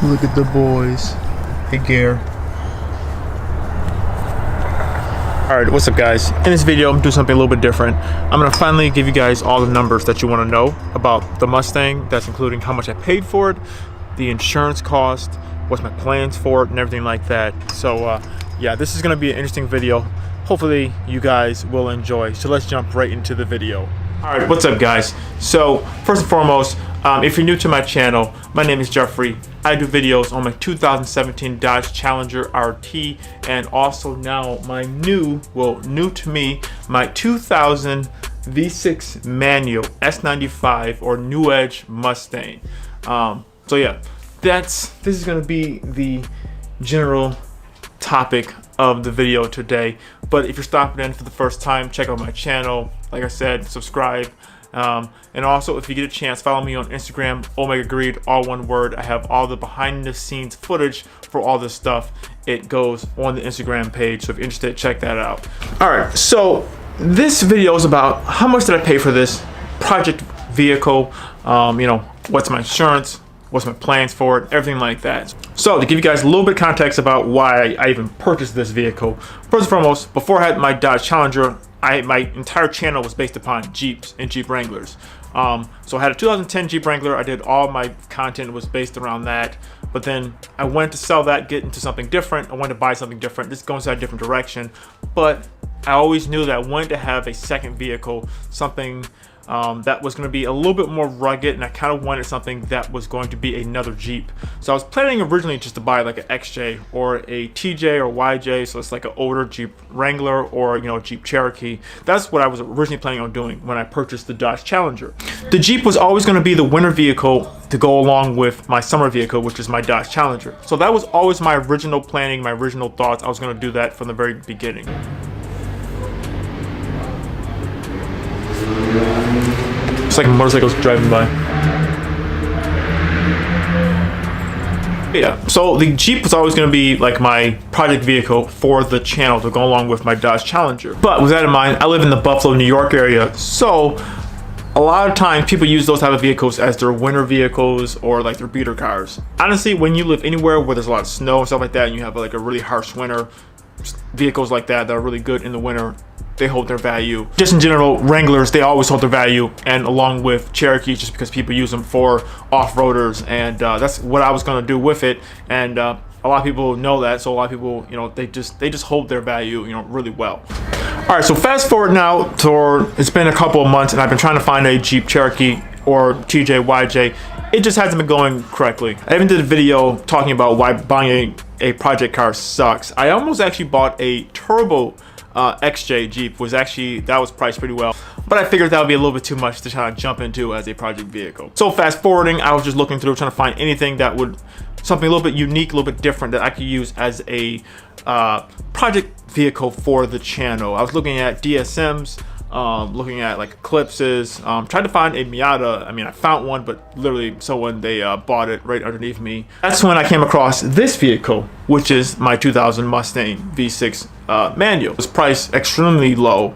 Look at the boys. Hey, Gare. Alright, what's up guys? In this video, I'm doing something a little bit different. I'm going to finally give you guys all the numbers that you want to know about the Mustang. That's including how much I paid for it, the insurance cost, what's my plans for it, and everything like that. So yeah, this is going to be an interesting video. Hopefully you guys will enjoy. So let's jump right into the video. Alright, what's up guys? So first and foremost, if you're new to my channel, my name is Jeffrey. I do videos on my 2017 Dodge Challenger RT and also now my new to me, my 2000 V6 manual S95 or New Edge Mustang. So yeah, this is going to be the general topic of the video today. But if you're stopping in for the first time, check out my channel. Like I said, subscribe. And also, if you get a chance, follow me on Instagram, Omega Greed, all one word. I have all the behind the scenes footage for all this stuff. It goes on the Instagram page, so if you're interested, check that out. Alright, so this video is about how much did I pay for this project vehicle, you know, what's my insurance, what's my plans for it, everything like that. So to give you guys a little bit of context about why I even purchased this vehicle, first and foremost, before I had my Dodge Challenger, my entire channel was based upon Jeeps and Jeep Wranglers. So I had a 2010 Jeep Wrangler. I did all my content was based around that. But then I wanted to sell that, get into something different. I wanted to buy something different, just go inside a different direction. But I always knew that I wanted to have a second vehicle, something that was going to be a little bit more rugged, and I kind of wanted something that was going to be another Jeep. So I was planning originally just to buy like an XJ or a TJ or YJ, so it's like an older Jeep Wrangler or, you know, Jeep Cherokee. That's what I was originally planning on doing when I purchased the Dodge Challenger. The Jeep was always going to be the winter vehicle to go along with my summer vehicle, which is my Dodge Challenger. So that was always my original planning, my original thoughts. I was going to do that from the very beginning. It's like motorcycles driving by. Yeah, so the Jeep was always going to be like my project vehicle for the channel to go along with my Dodge Challenger. But with that in mind, I live in the Buffalo, New York area, so a lot of times people use those type of vehicles as their winter vehicles or like their beater cars. Honestly, when you live anywhere where there's a lot of snow and stuff like that, and you have like a really harsh winter, vehicles like that are really good in the winter, they hold their value. Just in general, Wranglers, they always hold their value, and along with Cherokees, just because people use them for off-roaders, and that's what I was going to do with it. And a lot of people know that, so a lot of people, you know, they just hold their value, you know, really well. All right, so fast forward now to, it's been a couple of months, and I've been trying to find a Jeep Cherokee or TJ, YJ. It just hasn't been going correctly. I even did a video talking about why buying a project car sucks. I almost actually bought a turbo XJ Jeep, that was priced pretty well, but I figured that would be a little bit too much to try to jump into as a project vehicle. So fast forwarding, I was just looking through, trying to find anything that would, something a little bit unique, a little bit different that I could use as a project vehicle for the channel. I was looking at DSMs, looking at like Eclipses, tried to find a Miata. I mean, I found one, but literally someone, they bought it right underneath me. That's when I came across this vehicle, which is my 2000 Mustang V6 manual. It was priced extremely low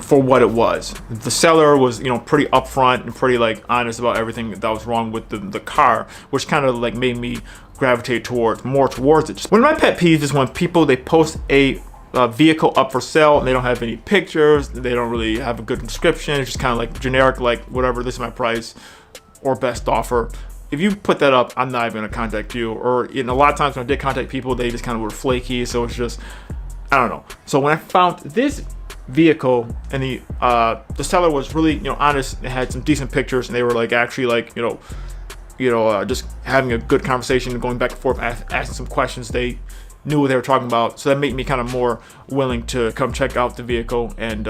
for what it was. The seller was, you know, pretty upfront and pretty like honest about everything that was wrong with the car, which kind of like made me gravitate more towards it. One of my pet peeves is when people, they post a vehicle up for sale and they don't have any pictures, they don't really have a good description, it's just kind of like generic, like whatever, this is my price or best offer. If you put that up, I'm not even gonna contact you. Or, you know, a lot of times when I did contact people, they just kind of were flaky, so it's just, I don't know. So when I found this vehicle and the seller was really, you know, honest, they had some decent pictures, and they were like actually like, you know, just having a good conversation and going back and forth, asking some questions, they knew what they were talking about. So that made me kind of more willing to come check out the vehicle and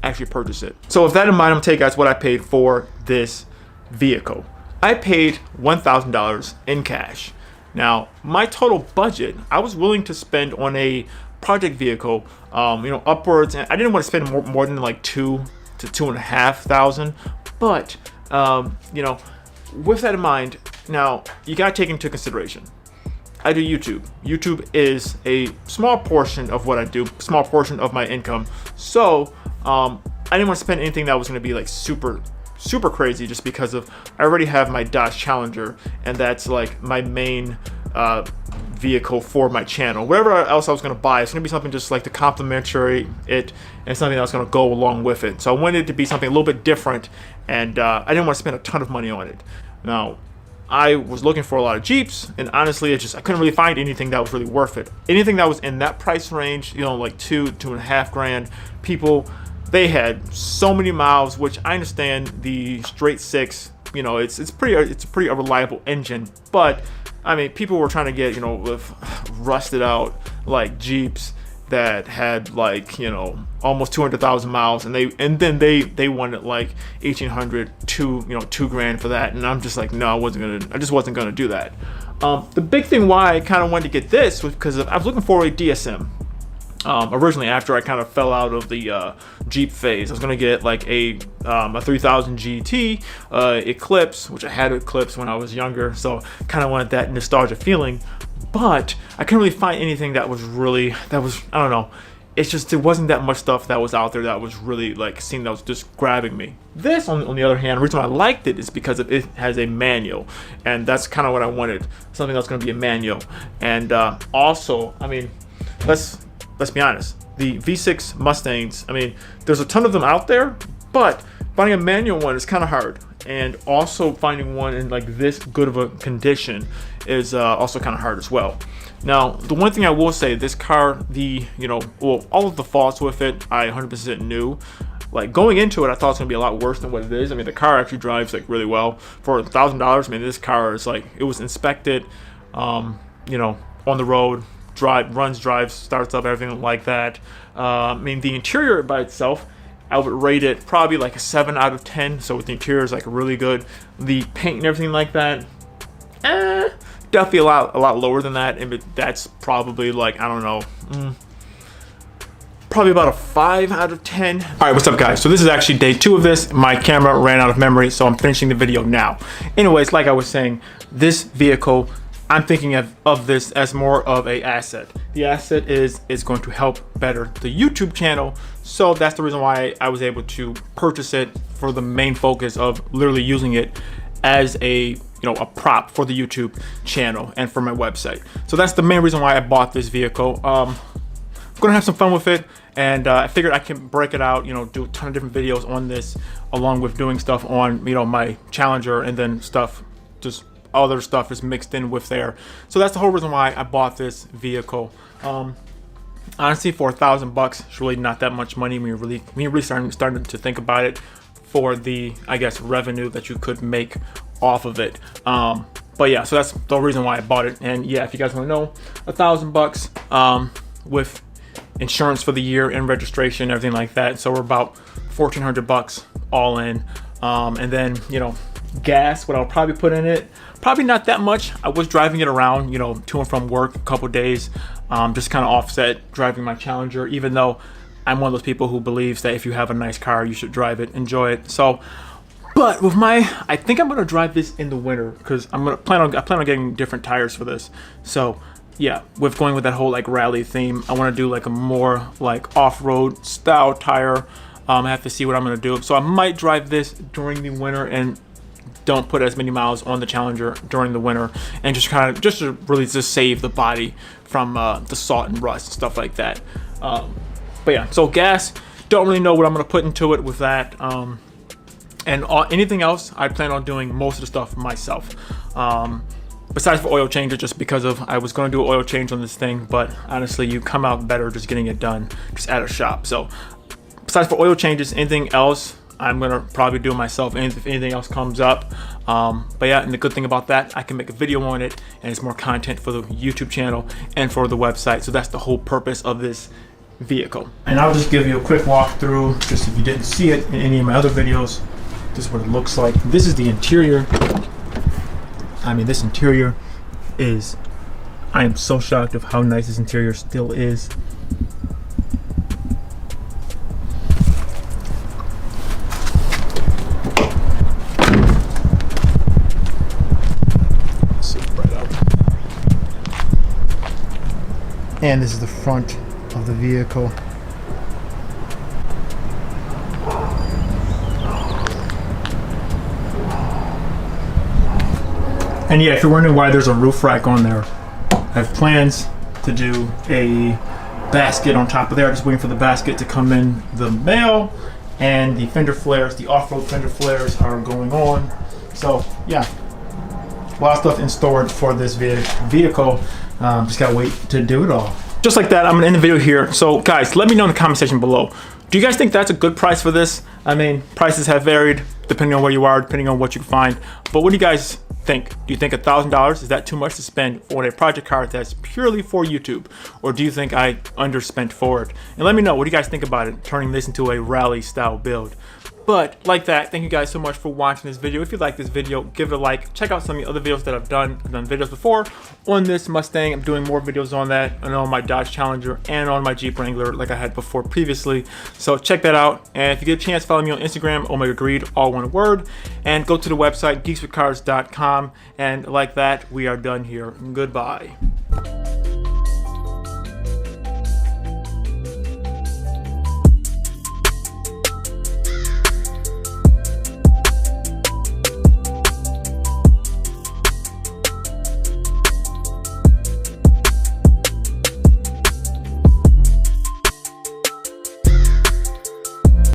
actually purchase it. So with that in mind, I'm gonna tell you guys what I paid for this vehicle. I paid $1,000 in cash. Now, my total budget, I was willing to spend on a project vehicle, you know, upwards, and I didn't want to spend more than like $2,000 to $2,500. But you know, with that in mind, now you gotta take into consideration, I do YouTube. YouTube is a small portion of what I do, small portion of my income. So I didn't want to spend anything that was going to be like super super crazy just because of I already have my Dodge Challenger, and that's like my main vehicle for my channel. Whatever else I was going to buy, it's going to be something just like to complementary it and something that's going to go along with it. So I wanted it to be something a little bit different, and I didn't want to spend a ton of money on it. Now, I was looking for a lot of Jeeps, and honestly, I couldn't really find anything that was really worth it. Anything that was in that price range, you know, like $2.5 grand, people, they had so many miles, which I understand the straight six, you know, it's a pretty reliable engine, but I mean, people were trying to get, you know, with rusted out like Jeeps that had like, you know, almost 200,000 miles, and then they wanted like 1,800 to, you know, $2 grand for that, and I'm just like, no, I just wasn't gonna do that. The big thing why I kind of wanted to get this was because I was looking for a DSM. Originally, after I kind of fell out of the Jeep phase, I was gonna get like a 3000 GT Eclipse, which I had Eclipse when I was younger, so kind of wanted that nostalgia feeling. But I couldn't really find anything that was I don't know. It's just there wasn't that much stuff that was out there that was really like seeing that was just grabbing me. This, on the other hand, the reason I liked it is because it has a manual, and that's kind of what I wanted. Something that's going to be a manual, and also, I mean, let's be honest. The V6 Mustangs, I mean, there's a ton of them out there, but finding a manual one is kind of hard. And also finding one in like this good of a condition is also kind of hard as well. Now, the one thing I will say, this car, all of the faults with it, I 100% knew. Like going into it, I thought it was gonna be a lot worse than what it is. I mean, the car actually drives like really well for $1,000. I mean, this car is like, it was inspected, on the road, drives, starts up, everything like that. I mean, the interior by itself, I would rate it probably like a 7 out of 10. So with the interior is like really good. The paint and everything like that, definitely a lot lower than that. And that's probably like, I don't know, probably about a 5 out of 10. All right, what's up guys? So this is actually day 2 of this. My camera ran out of memory, so I'm finishing the video now. Anyways, like I was saying, this vehicle, I'm thinking of this as more of a asset. The asset is going to help better the YouTube channel. So that's the reason why I was able to purchase it, for the main focus of literally using it as a prop for the YouTube channel and for my website. So that's the main reason why I bought this vehicle. I'm gonna have some fun with it, and I figured I can break it out, do a ton of different videos on this, along with doing stuff on my Challenger, and then just other stuff is mixed in with there. So that's the whole reason why I bought this vehicle. Honestly, for $1,000, it's really not that much money when you're really starting to think about it, for the, I guess, revenue that you could make off of it. But yeah, so that's the reason why I bought it. And yeah, if you guys want to know, $1,000 with insurance for the year and registration, everything like that. So we're about $1,400 all in. And then gas, what I'll probably put in it, probably not that much. I was driving it around, to and from work a couple days, just kind of offset driving my Challenger, even though I'm one of those people who believes that if you have a nice car, you should drive it, enjoy it. So, but with I think I'm gonna drive this in the winter, because I plan on getting different tires for this. So yeah, with going with that whole like rally theme, I want to do like a more like off-road style tire. I have to see what I'm gonna do. So I might drive this during the winter and don't put as many miles on the Challenger during the winter, and just to really save the body from the salt and rust and stuff like that. But yeah, so gas, don't really know what I'm gonna put into it with that. And anything else, I plan on doing most of the stuff myself. Besides for oil changes, just because I was gonna do an oil change on this thing, but honestly, you come out better just getting it done just at a shop. So besides for oil changes, anything else, I'm gonna probably do it myself, and if anything else comes up. But yeah, and the good thing about that, I can make a video on it, and it's more content for the YouTube channel and for the website. So that's the whole purpose of this vehicle. And I'll just give you a quick walkthrough, just if you didn't see it in any of my other videos. This is what it looks like. This is the interior. I mean, this interior is, I am so shocked of how nice this interior still is. And this is the front of the vehicle. And yeah, if you're wondering why there's a roof rack on there, I have plans to do a basket on top of there. Just waiting for the basket to come in the mail, and the fender flares, the off-road fender flares are going on. So yeah, a lot of stuff in storage for this vehicle. Just gotta wait to do it all. Just like that, I'm gonna end the video here. So guys, let me know in the comment section below. Do you guys think that's a good price for this? I mean, prices have varied depending on where you are, depending on what you can find. But what do you guys think? Do you think $1,000 is that too much to spend for a project car that's purely for YouTube? Or do you think I underspent for it? And let me know, what do you guys think about it, turning this into a rally style build? But like that, thank you guys so much for watching this video. If you like this video, give it a like. Check out some of the other videos that I've done videos before on this Mustang. I'm doing more videos on that and on my Dodge Challenger and on my Jeep Wrangler like I had before previously. So check that out. And if you get a chance, follow me on Instagram, Omega Greed, all one word. And go to the website, geekswithcars.com. And like that, we are done here. Goodbye.